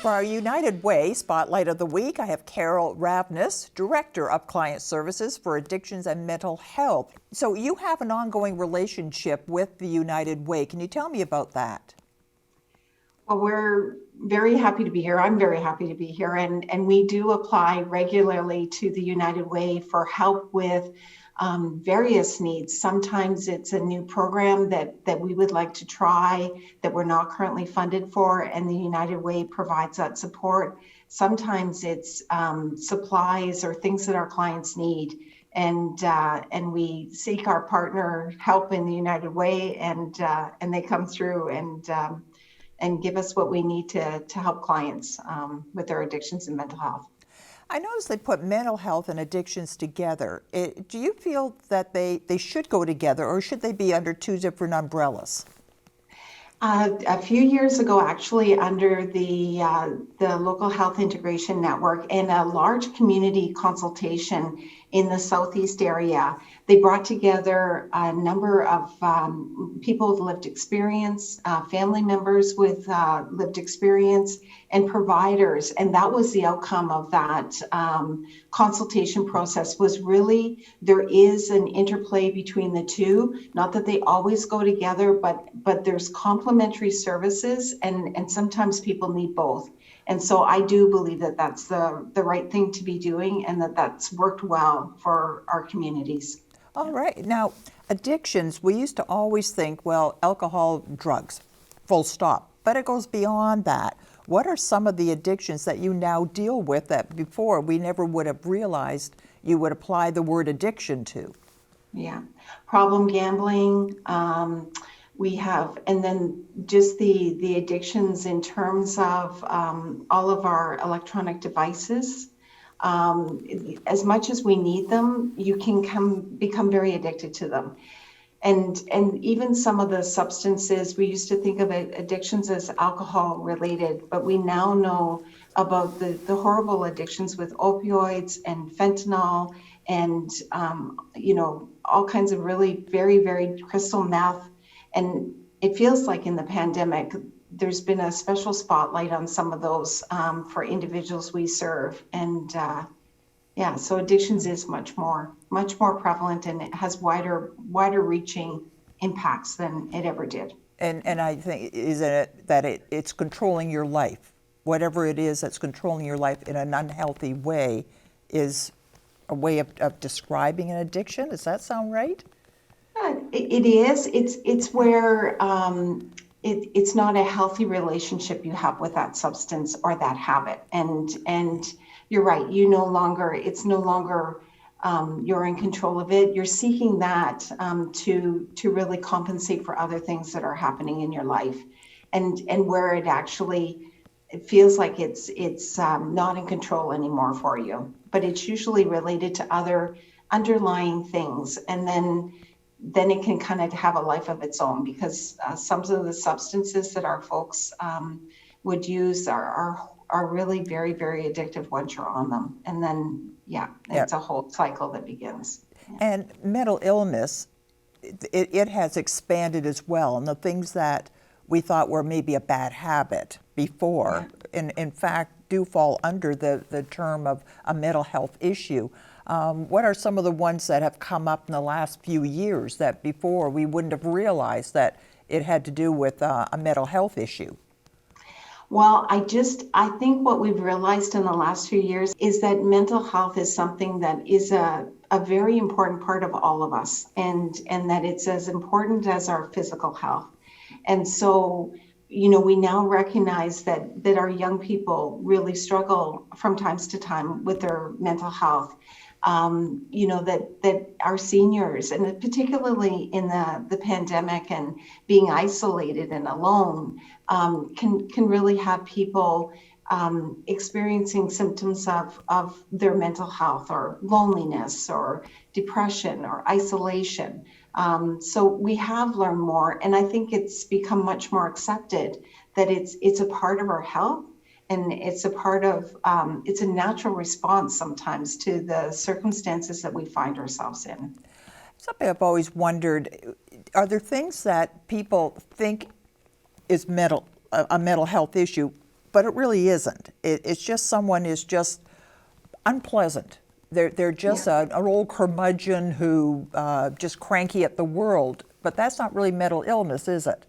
For our United Way Spotlight of the Week, I have Carol Ravnus, Director of Client Services for Addictions and Mental Health. So you have an ongoing relationship with the United Way. Can you tell me about that? Well, we're very happy to be here. I'm very happy to be here. And we do apply regularly to the United Way for help with various needs. Sometimes it's a new program that we would like to try that we're not currently funded for, and the United Way provides that support. Sometimes it's supplies or things that our clients need. And we seek our partner help in the United Way, and they come through and give us what we need to help clients with their addictions and mental health. I noticed they put mental health and addictions together. Do you feel that they should go together, or should they be under two different umbrellas? A few years ago, actually, under the Local Health Integration Network and a large community consultation in the Southeast area, they brought together a number of people with lived experience, family members with lived experience, and providers. And that was the outcome of that consultation process, was really there is an interplay between the two. Not that they always go together, but there's complementary services, and sometimes people need both. And so I do believe that that's the right thing to be doing, and that's worked well for our communities. All right. Now, addictions, we used to always think, well, alcohol, drugs, full stop. But it goes beyond that. What are some of the addictions that you now deal with that before we never would have realized you would apply the word addiction to? Yeah. Problem gambling. We have, and then just the addictions in terms of all of our electronic devices. As much as we need them, you can become very addicted to them. And even some of the substances, we used to think of addictions as alcohol related, but we now know about the horrible addictions with opioids and fentanyl and, all kinds of really very, very crystal meth. And it feels like in the pandemic, there's been a special spotlight on some of those for individuals we serve. And so addictions is much more prevalent, and it has wider reaching impacts than it ever did. And I think is it that it's controlling your life. Whatever it is that's controlling your life in an unhealthy way is a way of describing an addiction. Does that sound right? It is. It's where it's not a healthy relationship you have with that substance or that habit. And you're right. It's no longer you're in control of it. You're seeking that to really compensate for other things that are happening in your life, and where it feels like it's not in control anymore for you. But it's usually related to other underlying things, and then it can kind of have a life of its own, because some of the substances that our folks would use are really very, very addictive once you're on them. And then, it's a whole cycle that begins. And mental illness, it has expanded as well. And the things that we thought were maybe a bad habit before, in fact, do fall under the term of a mental health issue. What are some of the ones that have come up in the last few years that before we wouldn't have realized that it had to do with a mental health issue? Well, I think what we've realized in the last few years is that mental health is something that is a very important part of all of us, and that it's as important as our physical health. And so, we now recognize that our young people really struggle from time to time with their mental health. That our seniors, and particularly in the pandemic and being isolated and alone, can really have people experiencing symptoms of their mental health, or loneliness, or depression, or isolation. So we have learned more, and I think it's become much more accepted that it's a part of our health. And it's a part of, it's a natural response sometimes to the circumstances that we find ourselves in. Something I've always wondered, are there things that people think is a mental health issue, but it really isn't. It's just someone is just unpleasant. They're just an old curmudgeon who just cranky at the world. But that's not really mental illness, is it?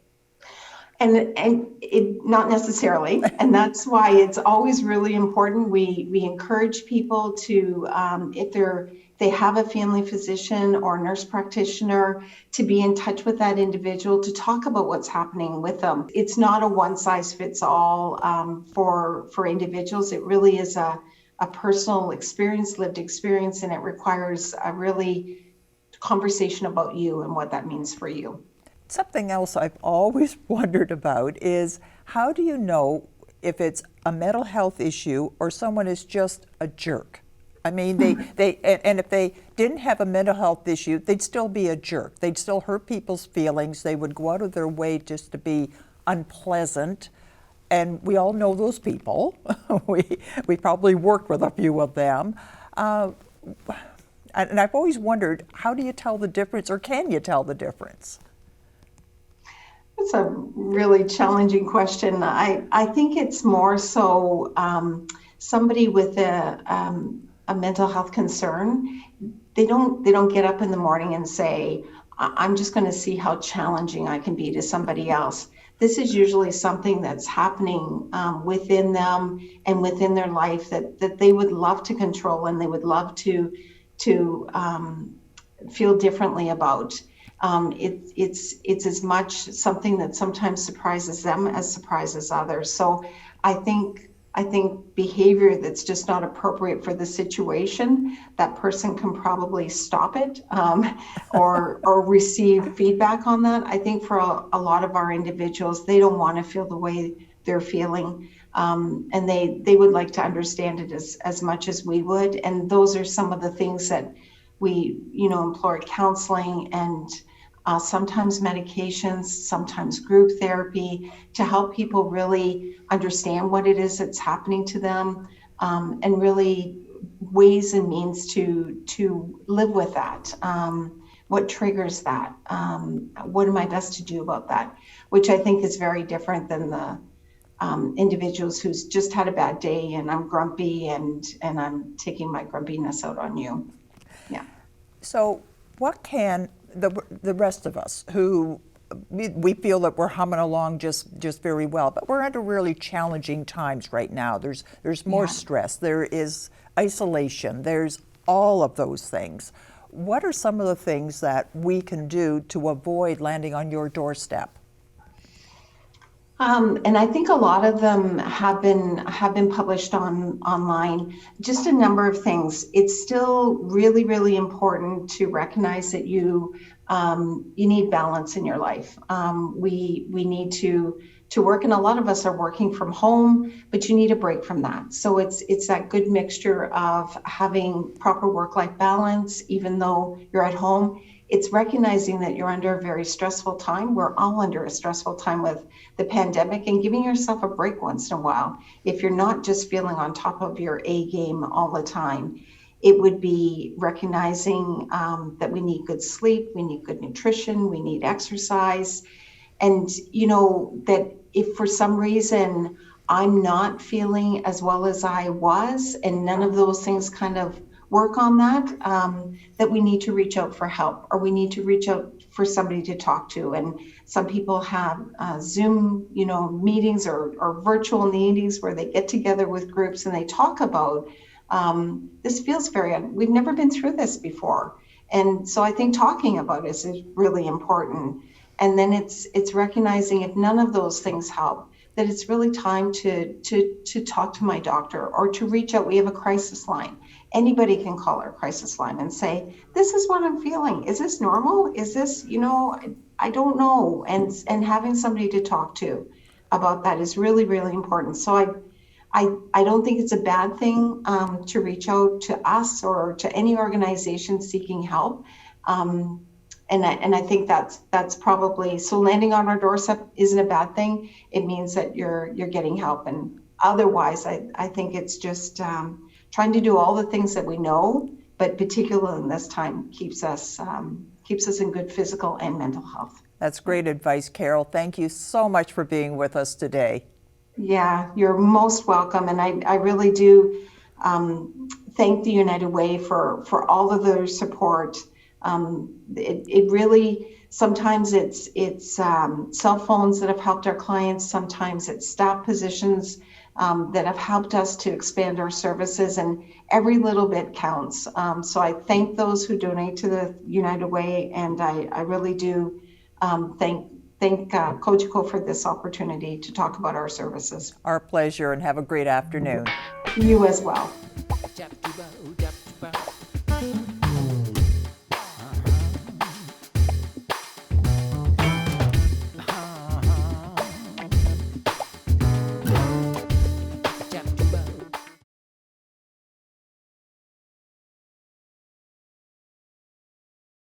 And it not necessarily, and that's why it's always really important. We encourage people to, if they have a family physician or nurse practitioner, to be in touch with that individual to talk about what's happening with them. It's not a one size fits all for individuals. It really is a personal experience, lived experience, and it requires a really conversation about you and what that means for you. Something else I've always wondered about is, how do you know if it's a mental health issue or someone is just a jerk? I mean, and if they didn't have a mental health issue, they'd still be a jerk. They'd still hurt people's feelings. They would go out of their way just to be unpleasant. And we all know those people. we probably worked with a few of them. And I've always wondered, how do you tell the difference, or can you tell the difference? That's a really challenging question. I think it's more so somebody with a mental health concern. They don't get up in the morning and say, I'm just going to see how challenging I can be to somebody else. This is usually something that's happening within them and within their life that they would love to control, and they would love to feel differently about. It's as much something that sometimes surprises them as surprises others. So I think behavior that's just not appropriate for the situation, that person can probably stop it or receive feedback on that. I think for a lot of our individuals, they don't want to feel the way they're feeling, and they would like to understand it as much as we would. And those are some of the things that we employ: counseling and sometimes medications, sometimes group therapy, to help people really understand what it is that's happening to them, and really ways and means to live with that. What triggers that? What am I best to do about that? Which I think is very different than the individuals who's just had a bad day and I'm grumpy and I'm taking my grumpiness out on you. Yeah. So what can the rest of us, who we feel that we're humming along just very well, but we're under really challenging times right now. There's more stress, there is isolation, there's all of those things. What are some of the things that we can do to avoid landing on your doorstep? And I think a lot of them have been published online. Just a number of things. It's still really, really important to recognize that you need balance in your life. We need to work, and a lot of us are working from home, but you need a break from that. So it's that good mixture of having proper work-life balance, even though you're at home. It's recognizing that you're under a very stressful time. We're all under a stressful time with the pandemic, and giving yourself a break once in a while. If you're not just feeling on top of your A game all the time, it would be recognizing that we need good sleep, we need good nutrition, we need exercise. And that if for some reason I'm not feeling as well as I was, and none of those things kind of work on that we need to reach out for help, or we need to reach out for somebody to talk to. And some people have Zoom, meetings or virtual meetings where they get together with groups and they talk about, this feels we've never been through this before. And so I think talking about this is really important. And then it's recognizing, if none of those things help, that it's really time to talk to my doctor, or to reach out. We have a crisis line. Anybody can call our crisis line and say, this is what I'm feeling. Is this normal? Is this, I don't know. And having somebody to talk to about that is really, really important. So I don't think it's a bad thing to reach out to us or to any organization seeking help. And I think that's probably, so landing on our doorstep isn't a bad thing. It means that you're getting help. And otherwise, I think it's just trying to do all the things that we know, but particularly in this time, keeps us in good physical and mental health. That's great advice, Carol. Thank you so much for being with us today. Yeah, you're most welcome. And I really do thank the United Way for all of their support. It really, sometimes it's cell phones that have helped our clients. Sometimes it's staff positions that have helped us to expand our services, and every little bit counts. So I thank those who donate to the United Way, and I really do thank Cogeco for this opportunity to talk about our services. Our pleasure, and have a great afternoon. You as well.